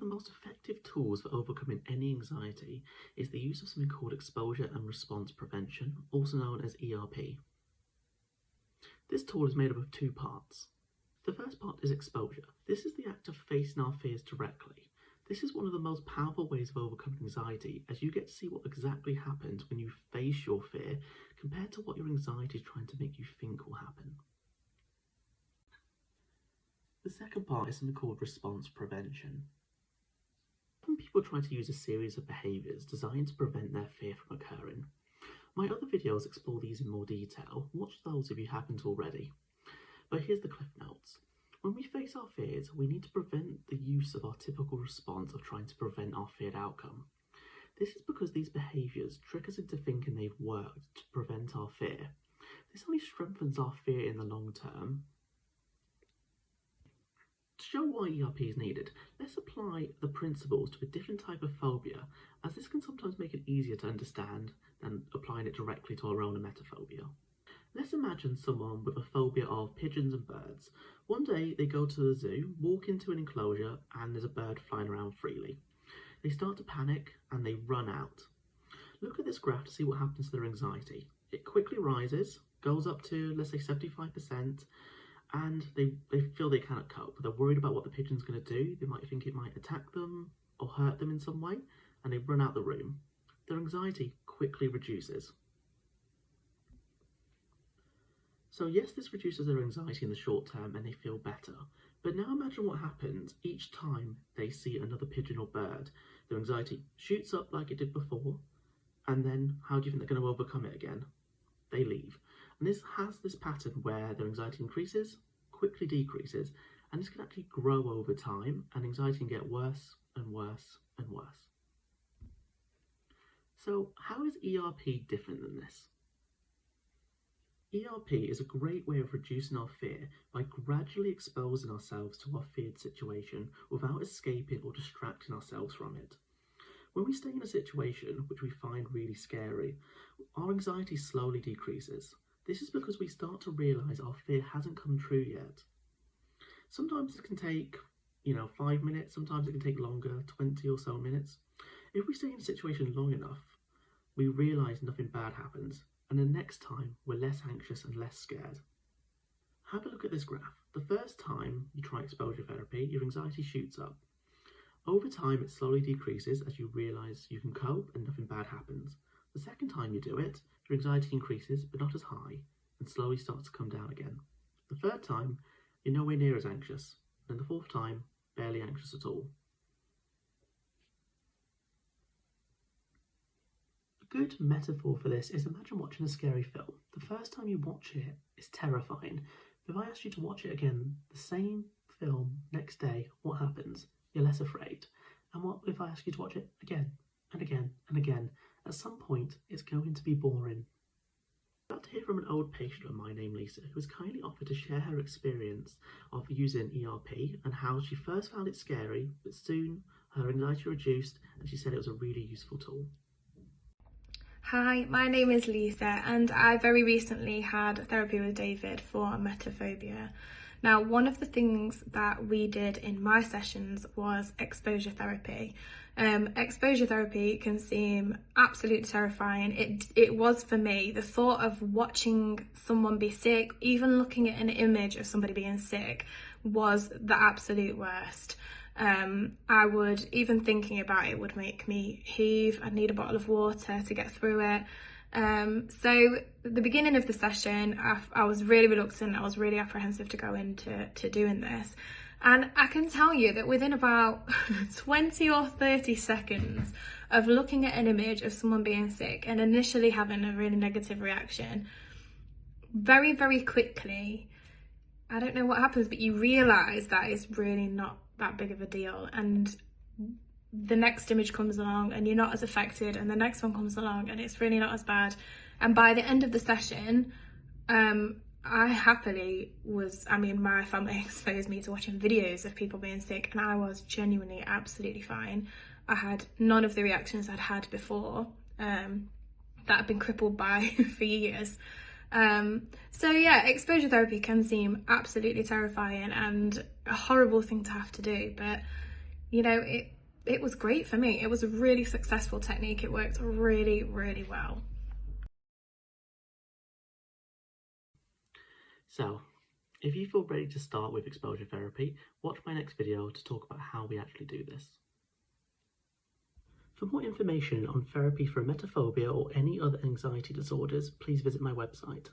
the most effective tools for overcoming any anxiety is the use of something called exposure and response prevention, also known as ERP. This tool is made up of two parts. The first part is exposure. This is the act of facing our fears directly. This is one of the most powerful ways of overcoming anxiety, as you get to see what exactly happens when you face your fear compared to what your anxiety is trying to make you think will happen. The second part is something called response prevention. Often people try to use a series of behaviours designed to prevent their fear from occurring. My other videos explore these in more detail. Watch those if you haven't already. But here's the cliff notes. When we face our fears, we need to prevent the use of our typical response of trying to prevent our feared outcome. This is because these behaviours trick us into thinking they've worked to prevent our fear. This only strengthens our fear in the long term. To show why ERP is needed, let's apply the principles to a different type of phobia, as this can sometimes make it easier to understand than applying it directly to our own emetophobia. Let's imagine someone with a phobia of pigeons and birds. One day they go to the zoo, walk into an enclosure, and there's a bird flying around freely. They start to panic and they run out. Look at this graph to see what happens to their anxiety. It quickly rises, goes up to, let's say, 75%, and they feel they cannot cope. They're worried about what the pigeon's going to do. They might think it might attack them or hurt them in some way, and they run out the room. Their anxiety quickly reduces. So yes, this reduces their anxiety in the short term and they feel better. But now imagine what happens each time they see another pigeon or bird. Their anxiety shoots up like it did before, and then how do you think they're going to overcome it again? They leave. And this has this pattern where their anxiety increases, quickly decreases, and this can actually grow over time, and anxiety can get worse and worse and worse. So how is ERP different than this? ERP is a great way of reducing our fear by gradually exposing ourselves to our feared situation without escaping or distracting ourselves from it. When we stay in a situation which we find really scary, our anxiety slowly decreases. This is because we start to realise our fear hasn't come true yet. Sometimes it can take, 5 minutes, sometimes it can take longer, 20 or so minutes. If we stay in a situation long enough, we realise nothing bad happens, and the next time we're less anxious and less scared. Have a look at this graph. The first time you try exposure therapy, your anxiety shoots up. Over time, it slowly decreases as you realise you can cope and nothing bad happens. The second time you do it, your anxiety increases, but not as high, and slowly starts to come down again. The third time, you're nowhere near as anxious, and the fourth time, barely anxious at all. A good metaphor for this is imagine watching a scary film. The first time you watch it is terrifying, but if I asked you to watch it again, the same film, next day, what happens? You're less afraid. And what if I ask you to watch it again and again and again? At some point, it's going to be boring. I'm about to hear from an old patient of mine named Lisa, who has kindly offered to share her experience of using ERP and how she first found it scary, but soon her anxiety reduced and she said it was a really useful tool. Hi, my name is Lisa and I very recently had therapy with David for emetophobia. Now, one of the things that we did in my sessions was exposure therapy. Exposure therapy can seem absolutely terrifying. It was for me. The thought of watching someone be sick, even looking at an image of somebody being sick, was the absolute worst. I would, even thinking about it would make me heave. I'd need a bottle of water to get through it. So at the beginning of the session, I was really reluctant. I was really apprehensive to go into doing this. And I can tell you that within about 20 or 30 seconds of looking at an image of someone being sick and initially having a really negative reaction, very, very quickly, I don't know what happens, but you realise that it's really not that big of a deal. And the next image comes along and you're not as affected, and the next one comes along and it's really not as bad. And by the end of the session, I happily was, my family exposed me to watching videos of people being sick and I was genuinely absolutely fine. I had none of the reactions I'd had before that I've been crippled by for years. So yeah, exposure therapy can seem absolutely terrifying and a horrible thing to have to do, but you know, it was great for me. It was a really successful technique. It worked really, really well. So, if you feel ready to start with exposure therapy, watch my next video to talk about how we actually do this. For more information on therapy for emetophobia or any other anxiety disorders, please visit my website.